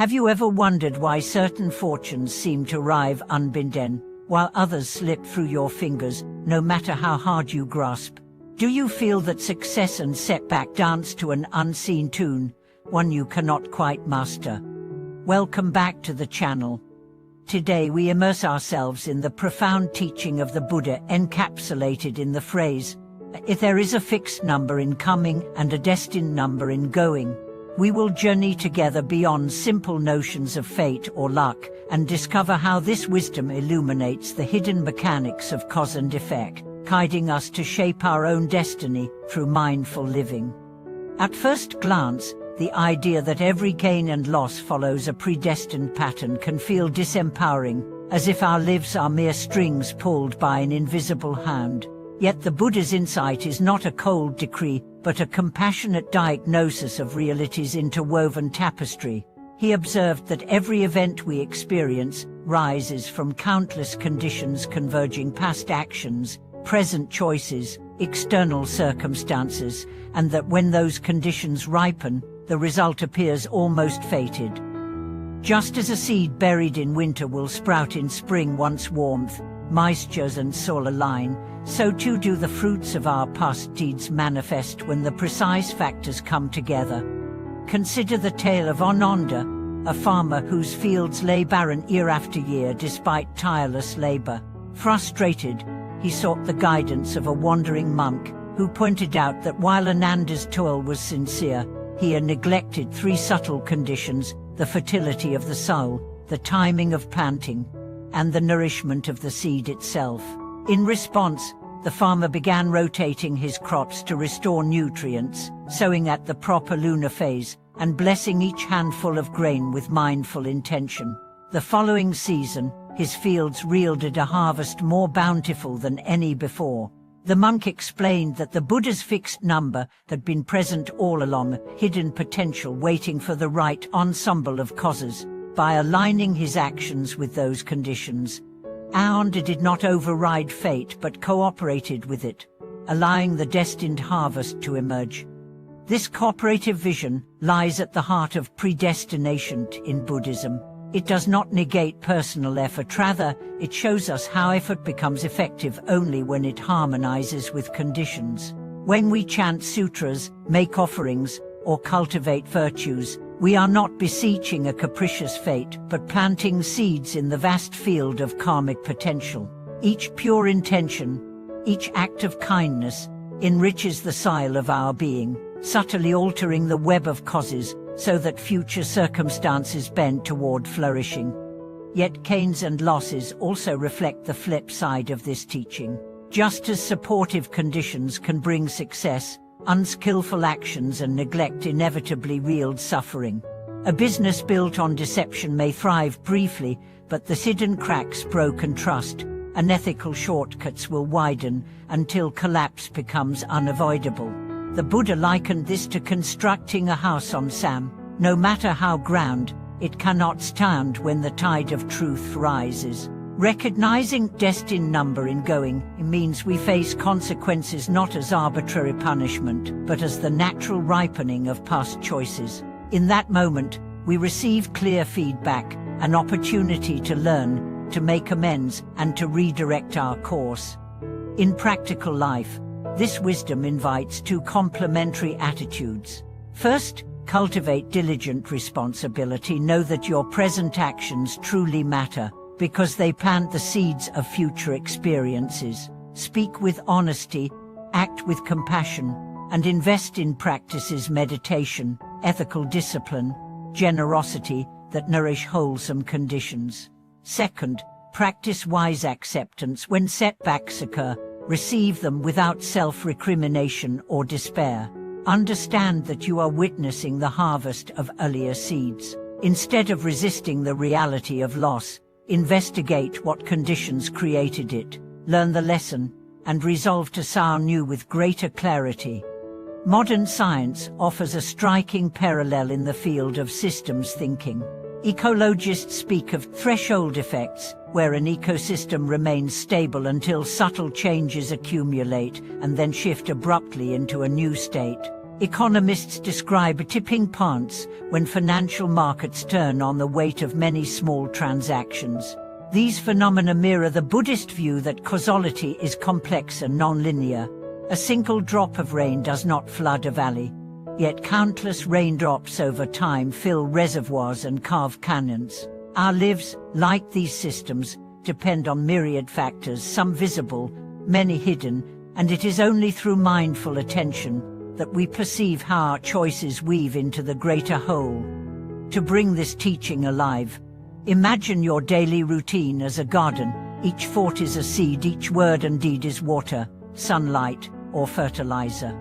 Have you ever wondered why certain fortunes seem to arrive unbidden, while others slip through your fingers, no matter how hard you grasp? Do you feel that success and setback dance to an unseen tune, one you cannot quite master? Welcome back to the channel. Today we immerse ourselves in the profound teaching of the Buddha encapsulated in the phrase, "If there is a fixed number in coming and a destined number in going." We will journey together beyond simple notions of fate or luck and discover how this wisdom illuminates the hidden mechanics of cause and effect, guiding us to shape our own destiny through mindful living. At first glance, the idea that every gain and loss follows a predestined pattern can feel disempowering, as if our lives are mere strings pulled by an invisible hand. Yet the Buddha's insight is not a cold decree, but a compassionate diagnosis of reality's interwoven tapestry. He observed that every event we experience rises from countless conditions converging past actions, present choices, external circumstances, and that when those conditions ripen, the result appears almost fated. Just as a seed buried in winter will sprout in spring once warmth, moistures and soil align, so too do the fruits of our past deeds manifest when the precise factors come together. Consider the tale of Ananda, a farmer whose fields lay barren year after year despite tireless labor. Frustrated, he sought the guidance of a wandering monk, who pointed out that while Ananda's toil was sincere, he had neglected three subtle conditions: the fertility of the soil, the timing of planting, and the nourishment of the seed itself. In response, the farmer began rotating his crops to restore nutrients, sowing at the proper lunar phase, and blessing each handful of grain with mindful intention. The following season, his fields yielded a harvest more bountiful than any before. The monk explained that the Buddha's fixed number had been present all along, hidden potential waiting for the right ensemble of causes. By aligning his actions with those conditions, Ananda did not override fate but cooperated with it, allowing the destined harvest to emerge. This cooperative vision lies at the heart of predestination in Buddhism. It does not negate personal effort, rather, it shows us how effort becomes effective only when it harmonizes with conditions. When we chant sutras, make offerings, or cultivate virtues, we are not beseeching a capricious fate, but planting seeds in the vast field of karmic potential. Each pure intention, each act of kindness, enriches the soil of our being, subtly altering the web of causes, so that future circumstances bend toward flourishing. Yet gains and losses also reflect the flip side of this teaching. Just as supportive conditions can bring success, unskillful actions and neglect inevitably yield suffering. A business built on deception may thrive briefly, but the hidden cracks, broken trust, unethical shortcuts will widen until collapse becomes unavoidable. The Buddha likened this to constructing a house on sand. No matter how grand, it cannot stand when the tide of truth rises. Recognizing destined number in going means we face consequences not as arbitrary punishment, but as the natural ripening of past choices. In that moment, we receive clear feedback, an opportunity to learn, to make amends, and to redirect our course. In practical life, this wisdom invites two complementary attitudes. First, cultivate diligent responsibility. Know that your present actions truly matter, because they plant the seeds of future experiences. Speak with honesty, act with compassion, and invest in practices meditation, ethical discipline, generosity that nourish wholesome conditions. Second, practice wise acceptance. When setbacks occur, receive them without self-recrimination or despair. Understand that you are witnessing the harvest of earlier seeds. Instead of resisting the reality of loss, investigate what conditions created it, learn the lesson, and resolve to sow anew with greater clarity. Modern science offers a striking parallel in the field of systems thinking. Ecologists speak of threshold effects, where an ecosystem remains stable until subtle changes accumulate and then shift abruptly into a new state. Economists describe a tipping point when financial markets turn on the weight of many small transactions. These phenomena mirror the Buddhist view that causality is complex and non-linear. A single drop of rain does not flood a valley, yet countless raindrops over time fill reservoirs and carve canyons. Our lives, like these systems, depend on myriad factors, some visible, many hidden, and it is only through mindful attention that we perceive how our choices weave into the greater whole. To bring this teaching alive, imagine your daily routine as a garden. Each thought is a seed, each word and deed is water, sunlight, or fertilizer.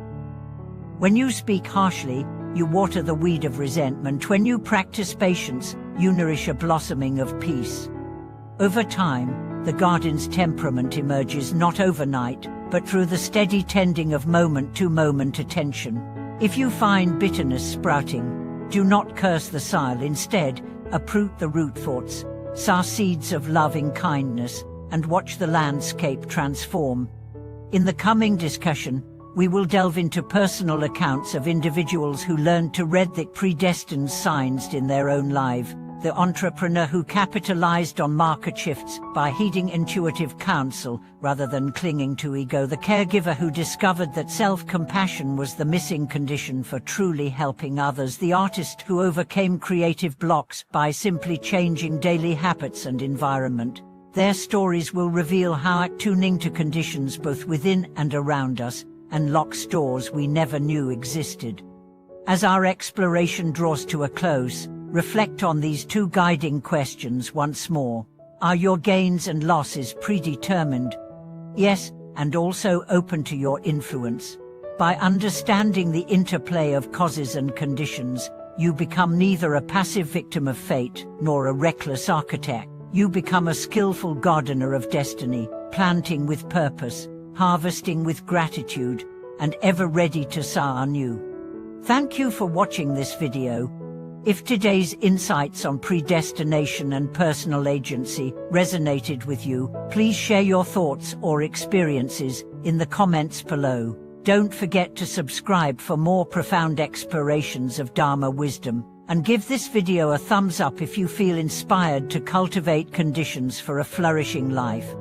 When you speak harshly, you water the weed of resentment. When you practice patience, you nourish a blossoming of peace. Over time, the garden's temperament emerges not overnight, but through the steady tending of moment-to-moment attention. If you find bitterness sprouting, do not curse the soil. Instead, uproot the root thoughts, sow seeds of loving kindness, and watch the landscape transform. In the coming discussion, we will delve into personal accounts of individuals who learned to read the predestined signs in their own life, the entrepreneur who capitalized on market shifts by heeding intuitive counsel rather than clinging to ego, the caregiver who discovered that self-compassion was the missing condition for truly helping others, the artist who overcame creative blocks by simply changing daily habits and environment. Their stories will reveal how attuning to conditions both within and around us unlocks doors we never knew existed. As our exploration draws to a close, reflect on these two guiding questions once more. Are your gains and losses predetermined? Yes, and also open to your influence. By understanding the interplay of causes and conditions, you become neither a passive victim of fate nor a reckless architect. You become a skillful gardener of destiny, planting with purpose, harvesting with gratitude, and ever ready to sow anew. Thank you for watching this video. If today's insights on predestination and personal agency resonated with you, please share your thoughts or experiences in the comments below. Don't forget to subscribe for more profound explorations of Dharma wisdom, and give this video a thumbs up if you feel inspired to cultivate conditions for a flourishing life.